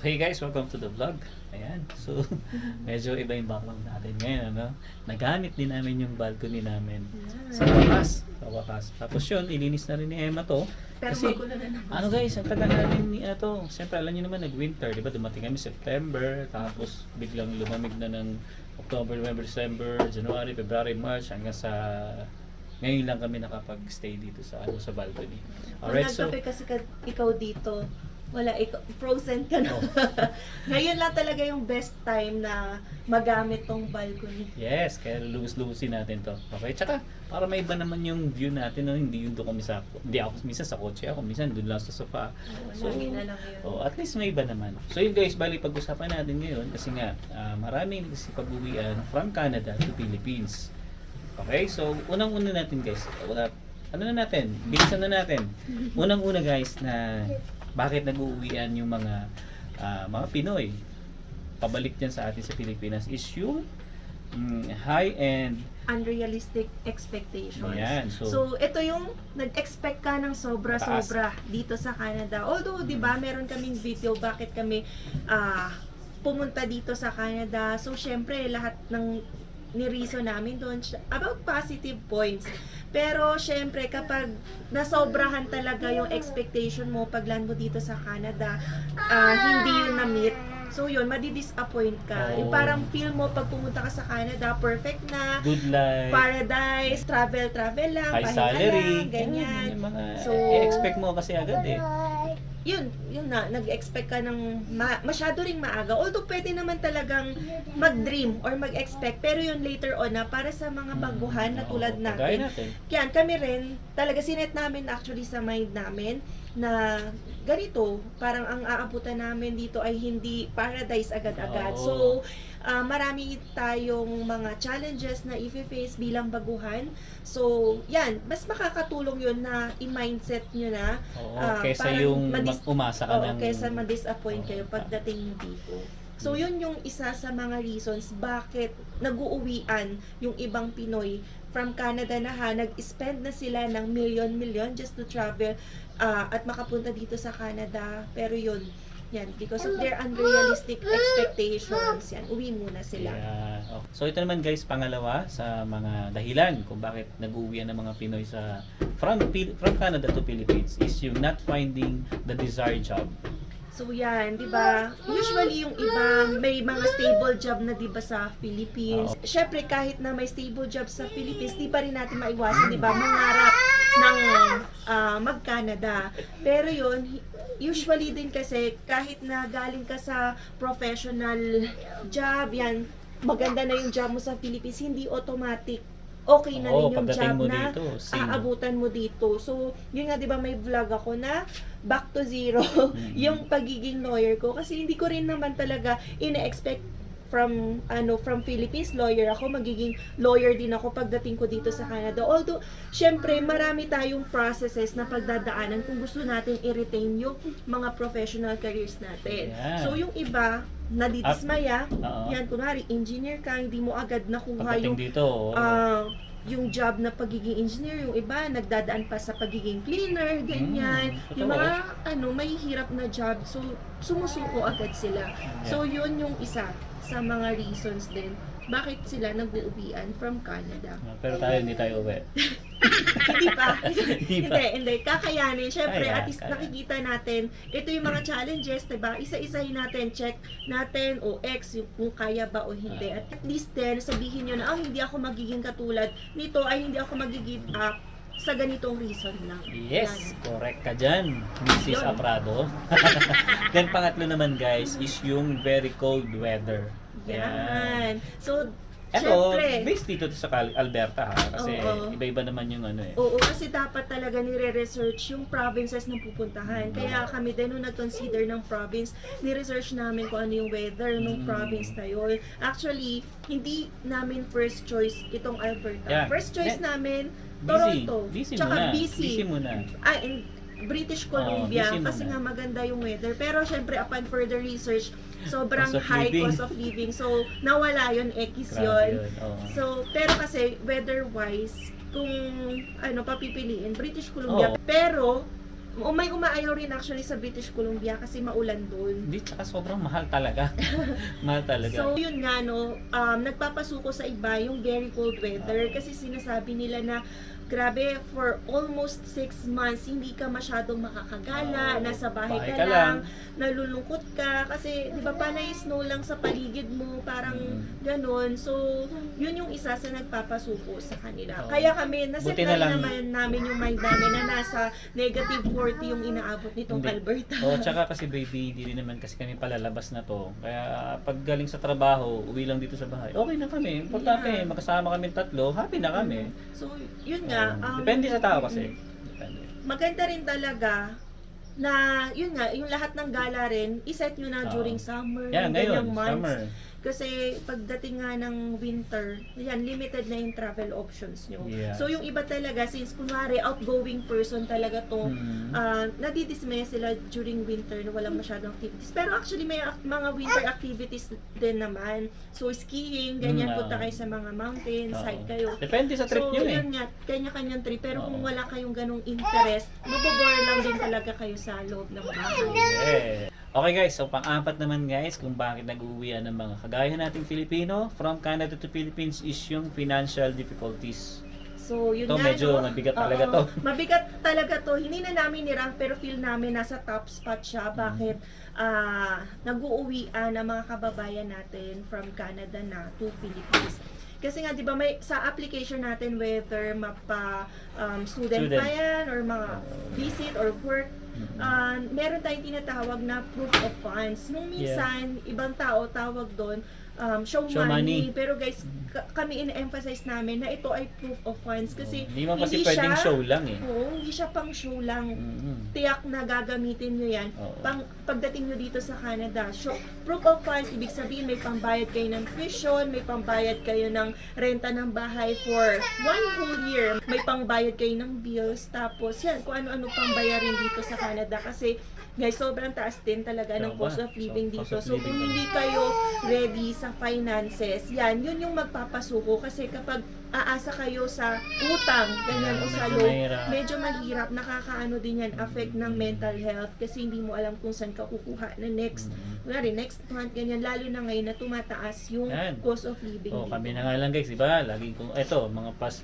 Okay guys, welcome to the vlog. Ayan, so medyo iba yung background natin ngayon, ano? Nagamit din namin yung balcony namin sa wakas. Sa wakas. Tapos yun, ilinis na rin ni Emma to. Pero Kasi, magulo na naman. ano guys, ang tagal namin ni to. Siyempre, alam nyo naman, nag-winter, di ba? Dumating kami September, tapos biglang lumamig na ng October, November, December, January, February, March, hanggang sa ngayon lang kami nakapag-stay dito sa sa balcony. Alright, so Nagkape kasi ikaw dito, wala, ikaw, frozen ka na. Oh. Ngayon lang talaga yung best time na magamit tong balcony. yes, kaya lubos-lubosin natin to. Okay, tsaka para may iba naman yung view natin, no? Hindi yung doon kami sa, hindi ako minsan sa kotse ako, minsan doon lang sa sofa. So, lagi na lang yun. Oh, at least may iba naman. So yun guys, bali pag-usapan natin ngayon kasi nga maraming kasi pag-uwian from Canada to Philippines. Okay, so unang-una natin guys, ano na natin, bilisan na natin. Unang-una guys na bakit nag-uuwian yung mga Pinoy pabalik dyan sa atin sa Pilipinas is yung high-end. Unrealistic expectations. Ayan, so ito yung nag-expect ka ng sobra-sobra dito sa Canada. Although, di ba, meron kaming video bakit kami pumunta dito sa Canada. So, syempre, lahat ng ni-reason namin doon about positive points. Pero, syempre, kapag nasobrahan talaga yung expectation mo pag land mo dito sa Canada, hindi yun na-meet. So yun, madi-disappoint ka. Yung parang feel mo pag pumunta ka sa Canada, perfect na, Good life, paradise, travel lang, high pahinga salary, lang, ganyan. Yung mga So, expect mo kasi agad eh. yun na, nag-expect ka ng masyado ring maaga. Although pwede naman talagang mag-dream or mag-expect, pero yun later on na para sa mga baguhan na tulad Kagaya natin. Kaya kami rin, talaga sinet namin actually sa mind namin na ganito, parang ang aabutan namin dito ay hindi paradise agad-agad. Oo. So, marami tayong mga challenges na i-face bilang baguhan. So, yan, mas makakatulong yun na i-mindset nyo na. Oo, kesa parang yung umasa ka ng... kesa ma-disappoint kayo Oo. pagdating nyo dito. So, yun yung isa sa mga reasons bakit nag-uuwian yung ibang Pinoy from Canada na nag-spend na sila ng million just to travel at makapunta dito sa Canada. Pero yun, yan, because of their unrealistic expectations, yan, uwi muna sila. Yeah. Oh. So ito naman guys, pangalawa sa mga dahilan kung bakit nag-uuwian ng mga Pinoy from Canada to Philippines is yung not finding the desired job. So yan, 'di ba? Usually yung iba may mga stable job na 'di ba sa Philippines. Syempre kahit na may stable job sa Philippines, di pa rin natin maiwasan 'di ba mangarap ng mag-Canada. Pero yun, usually din kasi kahit na galing ka sa professional job, yan maganda na yung job mo sa Philippines, hindi automatic okay na rin yung pagdating job mo na dito, same. aabutan mo dito. So, yun nga, di ba, may vlog ako na back to zero yung pagiging lawyer ko. Kasi hindi ko rin naman talaga ina-expect from Philippines lawyer ako, magiging lawyer din ako pagdating ko dito sa Canada. Although, syempre, marami tayong processes na pagdadaanan kung gusto natin i-retain yung mga professional careers natin. Yeah. So, yung iba, nadidismaya, Oo. yan, kunwari, engineer ka, hindi mo agad nakuha Pagdating yung dito, yung job na pagiging engineer, yung iba nagdadaan pa sa pagiging cleaner, ganyan. totoo. Yung mga may hirap na job, so sumusuko agad sila. So yun yung isa sa mga reasons din bakit sila nag-uuwian from Canada. pero tayo hindi tayo uwi. Hindi pa. Hindi pa. Hindi. Kakayanin. Syempre, Kaya, at least kaya. nakikita natin, ito yung mga challenges, diba? Isa-isahin natin, check natin, o yung kung kaya ba o hindi. At least then, sabihin nyo na, hindi ako magiging katulad nito, ay hindi ako mag-give up sa ganitong reason lang. Yes, Yan. correct ka dyan, Mrs. Yun. Aprado. Then pangatlo naman guys is yung very cold weather. Yan. So, Eto, syempre, based dito sa Alberta ha, kasi Oo. iba-iba naman yung ano eh. oo, kasi dapat talaga nire-research yung provinces na pupuntahan. Kaya kami din nung nag-consider ng province, ni-research namin kung ano yung weather ng province na yun. Actually, hindi namin first choice itong Alberta. Yeah. First choice Yeah. namin, BC, Toronto. BC Tsaka muna. BC. BC muna. In British Columbia, BC muna. kasi nga maganda yung weather. Pero syempre, upon further research, sobrang Cost of high living. cost of living. So, nawala yun, X Grabe yun. yun, oo. So, pero kasi weather-wise, kung papipiliin, British Columbia. Oo. Pero May umaayaw rin actually sa British Columbia kasi maulan doon. Hindi, tsaka sobrang mahal talaga. Mahal talaga. So, yun nga, no, nagpapasuko sa iba yung very cold weather kasi sinasabi nila na grabe, for almost 6 months, hindi ka masyadong makakagala, nasa bahay ka lang, nalulungkot ka, kasi, di ba, panay snow lang sa paligid mo, parang ganun. So, yun yung isa sa nagpapasuko sa kanila. Kaya kami, naset Buti na na lang. rin naman namin yung mind namin na nasa negative 40 yung inaabot nitong Hindi. Alberta. Tsaka kasi baby, hindi rin naman kasi kami palalabas na to. Kaya pag galing sa trabaho, uwi lang dito sa bahay. Okay na kami. Importante, Yeah. magkasama kami tatlo, happy na kami. So, yun nga. Depende sa tao kasi. Depende. Maganda rin talaga na, yun nga, yung lahat ng gala rin, iset nyo na during summer, Yan, ngayon, ganyang months. summer. Kasi pagdating nga ng winter, yan, limited na yung travel options nyo. Yes. So yung iba talaga, since kunwari outgoing person talaga to, nadidismaya sila during winter na walang masyadong activities. Pero actually may mga winter activities din naman. So skiing, ganyan, punta kayo sa mga mountains, hike kayo. Depende sa trip So, nyo eh. yun nga, kanya-kanyang trip. Pero kung Oo. wala kayong ganong interest, mabobore lang din talaga kayo sa loob ng bahay. Yeah. Okay guys, so pang-apat naman guys kung bakit nag-uuwian ng mga kagaya nating Filipino from Canada to Philippines is yung financial difficulties. So, yun Ito nga, medyo no? mabigat talaga Oo, to. Mabigat talaga to. Hindi na namin nirang pero feel namin nasa top spot siya. Bakit? Nag-uuwian ang mga kababayan natin from Canada na to Philippines. Kasi nga, di ba, may sa application natin, whether mapa student pa yan, or mga visit or work, meron tayong tinatawag na proof of funds. Nung minsan, ibang tao tawag doon, show money. Pero guys, kami in-emphasize namin na ito ay proof of funds kasi Hindi man kasi pwedeng show lang eh. Oo, hindi siya pang show lang. Tiyak na gagamitin nyo yan. Oo. Pagdating nyo dito sa Canada, proof of funds, ibig sabihin may pambayad kayo ng tuition, may pambayad kayo ng renta ng bahay for 1 whole year, may pangbayad kayo ng bills, tapos yan, kung ano-ano pang bayarin dito sa Canada kasi guys, sobrang taas din talaga ng cost of living dito. So, kung hindi kayo ready sa finances, yan, yun yung magpapasuko. Kasi kapag aasa kayo sa utang, ganyan, o sa loan, medyo mahirap, nakakaano din yan, affect ng mental health, kasi hindi mo alam kung saan ka kukuha na next month, ganyan, lalo na ngayon na tumataas yung cost of living dito. Kami na nga lang guys, diba? Lagi kong, eto, mga past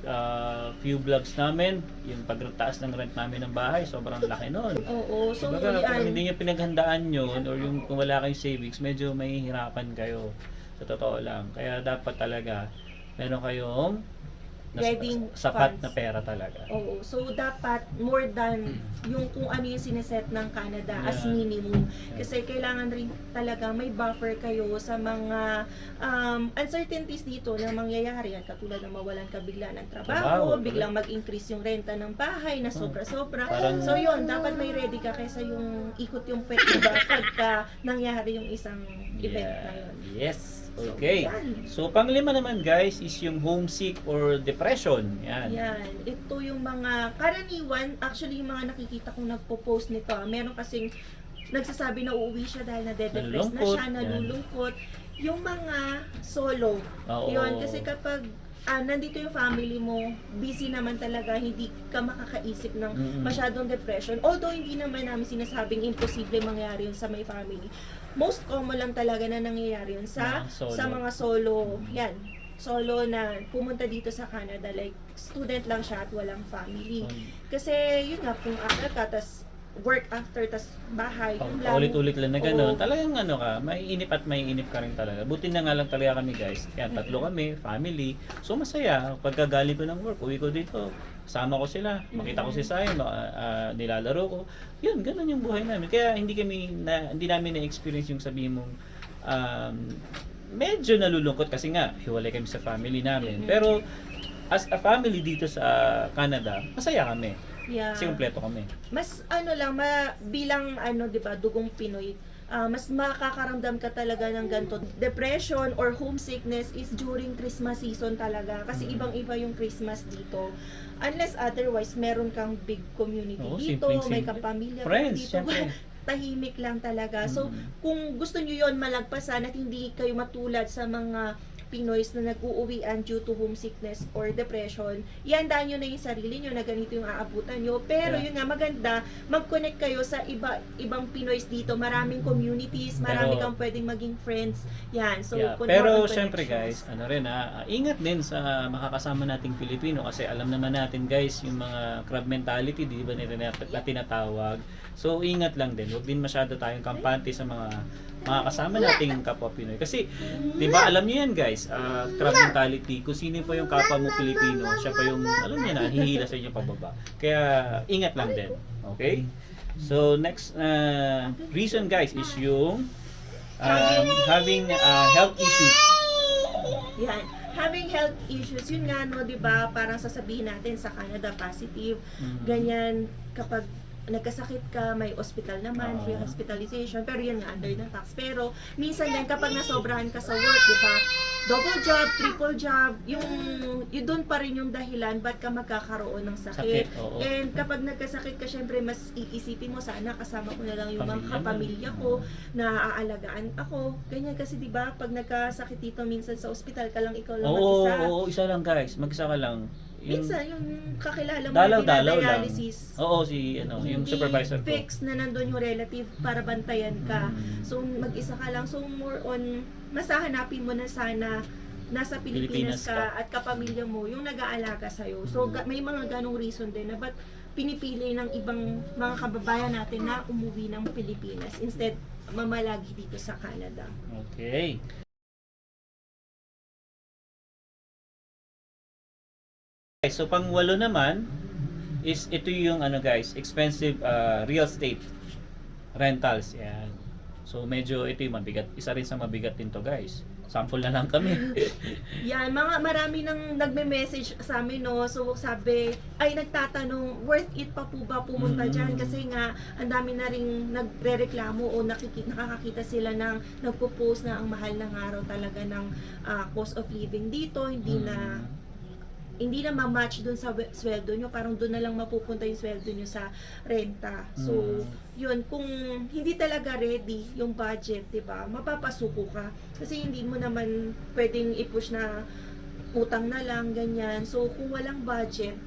few vlogs namin, yung pagtaas ng rent namin ng bahay, sobrang laki nun. Oo, so Diba, yan. kung hindi nyo pinaghandaan yun, or yung kung wala kayong savings, medyo mahihirapan kayo. Sa totoo lang. Kaya dapat talaga, meron kayong Reading sapat funds na pera talaga. Oo. So, dapat more than yung kung ano yung sineset ng Canada as minimum. Kasi kailangan rin talaga may buffer kayo sa mga uncertainties dito na mangyayari. Yan, katulad ng mawalan ka bigla ng trabaho, biglang mag-increase yung renta ng bahay na sobra-sobra. So, yun, dapat may ready ka kaysa yung ikot yung pet diba, pagka nangyari yung isang event na yun. Yes. Okay. So, So, panglima naman guys is yung homesick or depression. Yan. Yan. Ito yung mga karaniwan, actually yung mga nakikita kong nagpo-post nito. Meron kasing nagsasabi na uuwi siya dahil na-depress na siya, nalulungkot. Yung mga solo. Oo. Yun, kasi kapag nandito yung family mo, busy naman talaga, hindi ka makakaisip ng masyadong depression. Although hindi naman namin sinasabing imposible mangyari yun sa may family. Most common lang talaga na nangyayari yun sa mga solo. Yan. Solo na pumunta dito sa Canada, like student lang siya at walang family. Kasi yun nga, kung akal ka, tas work after, tas bahay, yun lang. Ulit-ulit lang na gano'n. Talagang ano ka, maiinip at maiinip ka rin talaga. Buti na nga lang talaga kami guys. Yan, tatlo kami, family. So masaya. Pagkagaling ko ng work, uwi ko dito. Sama ko sila. Makita ko si Sayon, nilalaro ko. Yun, gano'n yung buhay namin. Kaya hindi namin na-experience yung sabihin mong medyo nalulungkot kasi nga, hiwalay kami sa family namin. Pero as a family dito sa Canada, masaya kami. Yeah. Kasi kumpleto kami. Mas bilang 'di ba, dugong Pinoy, mas makakaramdam ka talaga ng ganito. Depression or homesickness is during Christmas season talaga kasi ibang-iba yung Christmas dito. Unless otherwise meron kang big community dito, may kapamilya friends, dito. Tahimik lang talaga. So, kung gusto niyo 'yon malagpasan at hindi kayo matulad sa mga Pinoys na nag-uuwian due to homesickness or depression, iandaan nyo na yung sarili nyo na ganito yung aabutan nyo. Pero Yeah. yun nga, maganda, mag-connect kayo sa ibang Pinoys dito. Maraming communities, marami Pero- kang pwedeng maging friends. Yan, so Yeah, more pero on syempre connections. guys, ano rin ingat din sa makakasama nating Pilipino kasi alam naman natin guys yung mga crab mentality, di ba nila na tinatawag. So ingat lang din, huwag din masyado tayong kampante sa mga makakasama nating kapwa Pinoy. Kasi, di ba, alam niyo yan guys, crab mentality, kung sino pa yung kapwa mo Pilipino, siya pa yung, alam niyo na, hihila sa inyo pababa. Kaya, ingat lang din. Okay? So, next reason guys is yung having health issues. Yan. Having health issues, yun nga, no, di ba, parang sasabihin natin sa Canada, positive, ganyan, kapag nagkasakit ka, may hospital naman, free hospitalization, pero yun nga, under the tax. Pero, minsan din, kapag nasobrahan ka sa work, di ba, double job, triple job, yung doon pa rin yung dahilan ba't ka magkakaroon ng sakit. Oo. And kapag nagkasakit ka, syempre, mas iisipin mo, sana kasama ko na lang yung mga kapamilya ko, na aalagaan ako. Ganyan kasi, di ba, pag nagkasakit dito, minsan sa ospital ka lang, ikaw lang mag-isa. Oo, isa lang guys, mag-isa ka lang. Minsan, yung kakilala mo Dalaw-dalaw lang. dialysis, Oo, yung hindi supervisor ko. fix na nandun yung relative para bantayan ka. Mm. So, mag-isa ka lang. So, more on, mas hahanapin mo na sana nasa Pilipinas Pilipinas ka at kapamilya mo yung nag-aalaga sa'yo. So, may mga ganong reason din na ba't pinipili ng ibang mga kababayan natin na umuwi ng Pilipinas instead mamalagi dito sa Canada. Okay. Okay, so pang-walo naman is ito yung ano guys, expensive real estate rentals. Yan. So medyo ito yung mabigat. Isa rin sa mabigat din to guys. Sample na lang kami. Yan, marami nang nagme-message sa amin, no. So, sabi, ay nagtatanong, worth it pa po ba pumunta dyan? Kasi nga, ang dami na ring nagrereklamo o nakakakita sila ng nagpo-post na ang mahal ng araw talaga ng cost of living dito. Hindi na ma-match dun sa sweldo nyo, parang dun na lang mapupunta yung sweldo nyo sa renta. So, yun, kung hindi talaga ready yung budget, di ba, mapapasuko ka. Kasi hindi mo naman pwedeng i-push na utang na lang, ganyan. So, kung walang budget,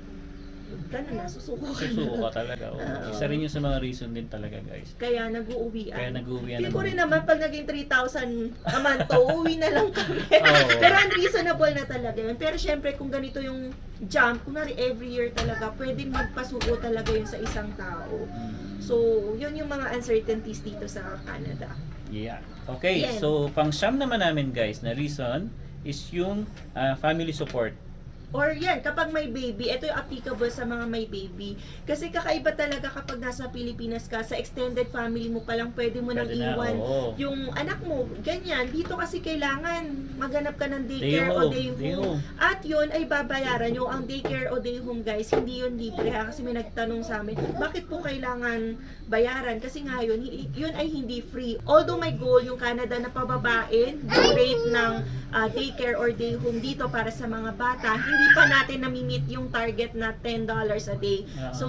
gano'n na, susuko ka Susuko na. ka talaga. Oo. Oo. Isa rin yung sa mga reason din talaga guys. Kaya nag-uuwian. Kaya nag-uuwian Feel ko naman. rin naman pag naging 3,000 a month to, uwi na lang kami. Oo. Pero unreasonable na talaga yun. Pero syempre kung ganito yung jump, kunwari every year talaga, pwedeng magpasuko talaga yun sa isang tao. So, yun yung mga uncertainties dito sa Canada. Yeah. Okay, Yan. so pang-siyam naman namin guys na reason is yung family support. Or yan, kapag may baby, ito yung applicable sa mga may baby. Kasi kakaiba talaga kapag nasa Pilipinas ka, sa extended family mo palang pwede mo nang Pwede na, iwan oo. yung anak mo. Ganyan, dito kasi kailangan maghanap ka ng Day daycare o home, day day home. home. At yun ay babayaran nyo. Ang daycare o day home guys, hindi yun libre ha. Kasi may nagtanong sa amin, bakit po kailangan bayaran? Kasi nga yun ay hindi free. Although my goal yung Canada na pababain yung rate ng daycare or day home dito para sa mga bata, hindi pa natin nami-meet yung target na $10 a day. So,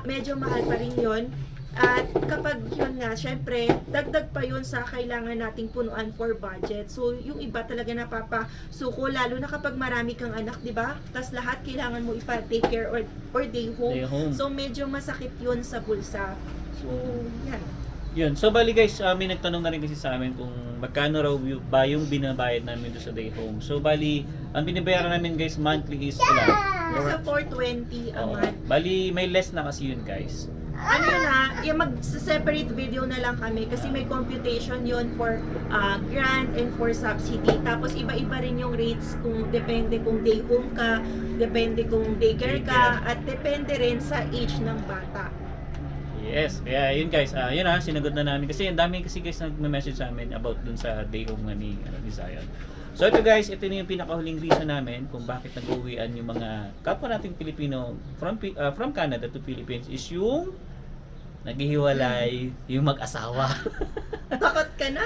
medyo mahal pa rin yun. At kapag yun nga, syempre, dagdag pa yun sa kailangan nating punuan for budget. So, yung iba talaga napapasuko, lalo na kapag marami kang anak, di ba? Tapos lahat kailangan mo ipa-take care or day home. Day home. So, medyo masakit yun sa bulsa. So, yan. Yun. So bali guys, may nagtanong na rin kasi sa amin kung magkano raw ba yung binabayad namin doon sa day home. So bali, ang binabayaran namin guys monthly is Nasa 420 a Oo. month. Bali, may less na kasi yun guys. Ano yun ha, yung mag-separate video na lang kami kasi may computation yun for grant and for subsidy. Tapos iba-iba rin yung rates kung depende kung day home ka, depende kung daycare ka, at depende rin sa age ng bata. Yes, kaya yun guys, yun sinagot na namin kasi ang dami kasi guys nagme-message sa amin about dun sa day home nga ni Zion. So ito guys, ito na yung pinakahuling reason namin kung bakit nag-uwian yung mga kapwa nating Pilipino from Canada to Philippines is yung naghihiwalay yung mag-asawa. Takot ka na.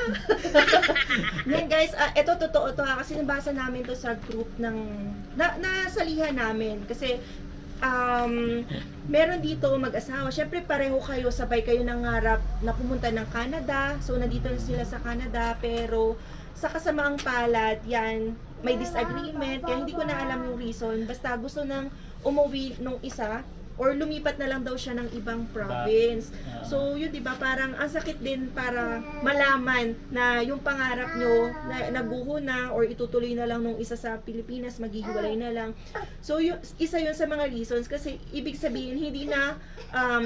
Yan guys, ito totoo to ha, kasi nabasa namin to sa group ng nasalihan namin kasi meron dito mag-asawa. Syempre pareho kayo, sabay kayo nangarap na pumunta ng Canada. So nandito na sila sa Canada, pero sa kasamaang palad, yan, may disagreement, kaya hindi ko na alam yung reason. Basta gusto nang umuwi nung isa, or lumipat na lang daw siya ng ibang province. So, yun, di ba, parang ang sakit din para malaman na yung pangarap nyo na naguho na or itutuloy na lang nung isa sa Pilipinas, maghihiwalay na lang. So, isa yun sa mga reasons kasi ibig sabihin, hindi na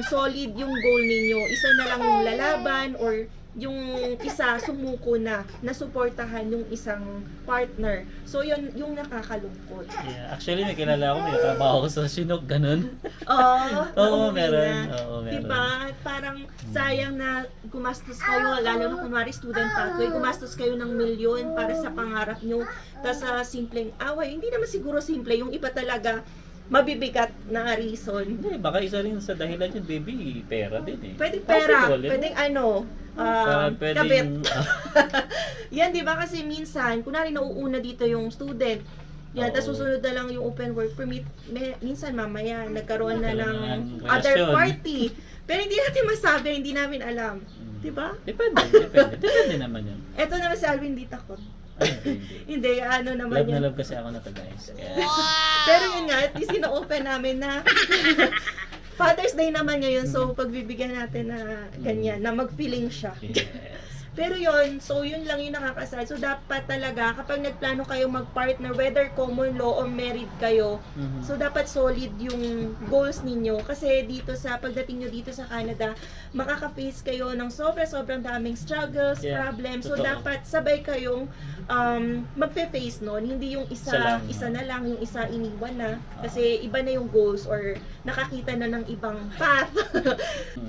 solid yung goal ninyo. Isa na lang yung lalaban or yung isa sumuko na suportahan yung isang partner. So, yun yung nakakalungkot. Yeah, actually may kilala ako, may trabaho ko sa Chinook, ganun. Oo, Oo, nauwi meron. na. Oo, meron. Diba? Parang sayang na gumastos kayo, lalo na kunwari student pathway, gumastos kayo ng milyon para sa pangarap nyo. Tapos sa simpleng away, hindi naman siguro simple, yung iba talaga mabibigat na reason. Hindi, baka isa rin sa dahilan yun, baby, pera din eh. Pwede pera, Possible, pwedeng ano, kabit. pwedeng, Yan, di ba? Kasi minsan, kunwari nauuna dito yung student, yan, Oo. tapos susunod na lang yung open work permit. Minsan mamaya, nagkaroon na Nagkaroon ng ng other relasyon. party. Pero hindi natin masabi, hindi namin alam. Di ba? Depende naman yun. Eto naman si Alvin, di takot. Ay, hindi. Hindi, ano naman Love na yun. love kasi ako na to, guys. Kaya, Pero yun nga, at least ino-open namin na Father's Day naman ngayon, so pagbibigyan natin na ganyan, na mag-feeling siya. yes. Pero yun, so yun lang yung nakakasal. So dapat talaga, kapag nagplano kayo mag-partner, whether common law or married kayo, Mhm. so dapat solid yung goals ninyo. Kasi dito sa, pagdating nyo dito sa Canada, makaka-face kayo ng sobrang daming struggles, Yeah, problems. So totoo. dapat sabay kayong magfe-face nun. Hindi yung isa na lang, yung isa iniwan na. Kasi iba na yung goals or nakakita na ng ibang path.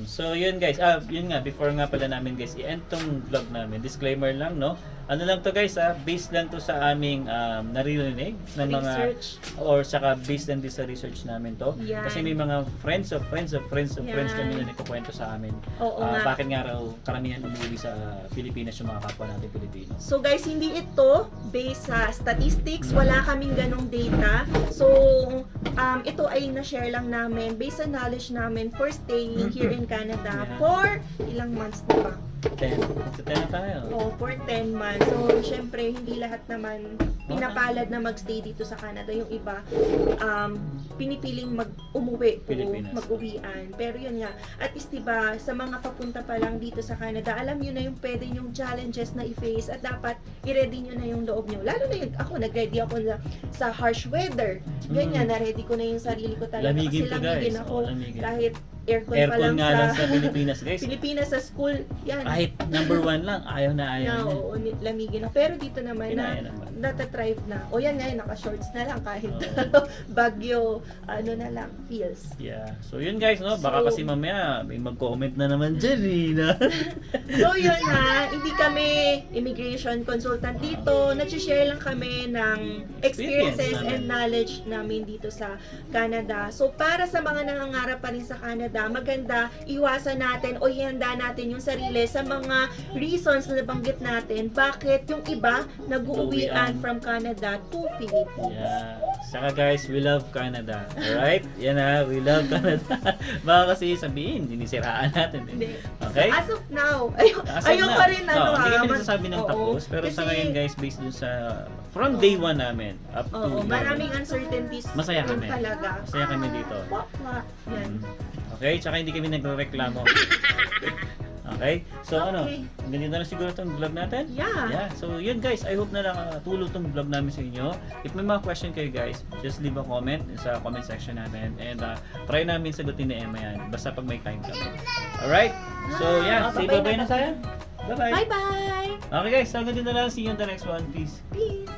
So yun guys, yun nga, before nga pala namin guys, i-end tong vlog namin, disclaimer lang, no? Ano lang to guys, based lang to sa aming naririnig ng mga, Research. or saka based lang din sa research namin to. Yan. Kasi may mga friends of friends Yan. kami na nagkukwento sa amin. Oo nga. Bakit nga raw karamihan umuwi sa Pilipinas yung mga kapwa natin Pilipino. So guys, hindi ito based sa statistics, wala kaming ganong data. So, ito ay na-share lang namin based sa knowledge namin for staying here in Canada Yeah. for ilang months na ba? 10. So 10 na tayo. Oh, for 10 months. So, syempre, hindi lahat naman pinapalad na magstay dito sa Canada. Yung iba, pinipiling umuwi o Pilipinas. mag-uwian. Pero yun nga, at least diba, sa mga papunta pa lang dito sa Canada, alam nyo na yung pwede yung challenges na i-face at dapat i-ready nyo na yung loob nyo. Lalo na yung ako, nag-ready ako sa harsh weather. Ganyan, na-ready ko na yung sarili ko talaga. Lamigin kasi to, lamigin guys. ako. Oo, lamigin. Kahit aircon pa Aircon lang nga lang sa Pilipinas guys. Pilipinas sa school, yan. Kahit number 1 lang, ayaw na ayaw Na, na. oo, lamigin na. Pero dito naman Kinaya na naman. natatrive na. O yan nga, naka-shorts na lang kahit Oo. bagyo, ano na lang, feels. Yeah. So yun guys, no? Baka So- kasi mamaya may mag-comment na naman dyan eh. Na. So yun ha, hindi kami immigration consultant dito. Nag-share lang kami ng experiences Experience namin. and knowledge namin dito sa Canada. So para sa mga nangangarap pa rin sa Canada, maganda iwasan natin o ihanda natin yung sarili sa mga reasons na nabanggit natin bakit yung iba nag-uuwian from Canada to Philippines. Yeah. Saka guys, we love Canada. Alright? Yan ha, we love Canada. Baka kasi sabihin, sinisiraan natin. Hindi. Okay? So, as of now, As of ayaw now. pa rin ano Hindi ha. kami nagsasabi ng Oo. tapos. Pero sa Kasi- ngayon guys, based dun sa from day 1 namin up to Oo, ngayon, maraming uncertainties. Masaya yun kami. Talaga. Masaya kami dito. Wak. Yan. Okay? Tsaka hindi kami nagrereklamo. Okay? So ano, Okay. ganito na siguro itong vlog natin. Yeah. So yun guys, I hope na nakatulong itong vlog namin sa inyo. If may mga question kayo guys, just leave a comment sa comment section namin. And try namin sagutin ni Emma yan. Basta pag may time kami. Alright? So yeah, say bye-bye bye-bye na na. tayo. Bye-bye. Bye-bye! Okay guys, so ganito na lang. See you on the next one. Peace. Peace!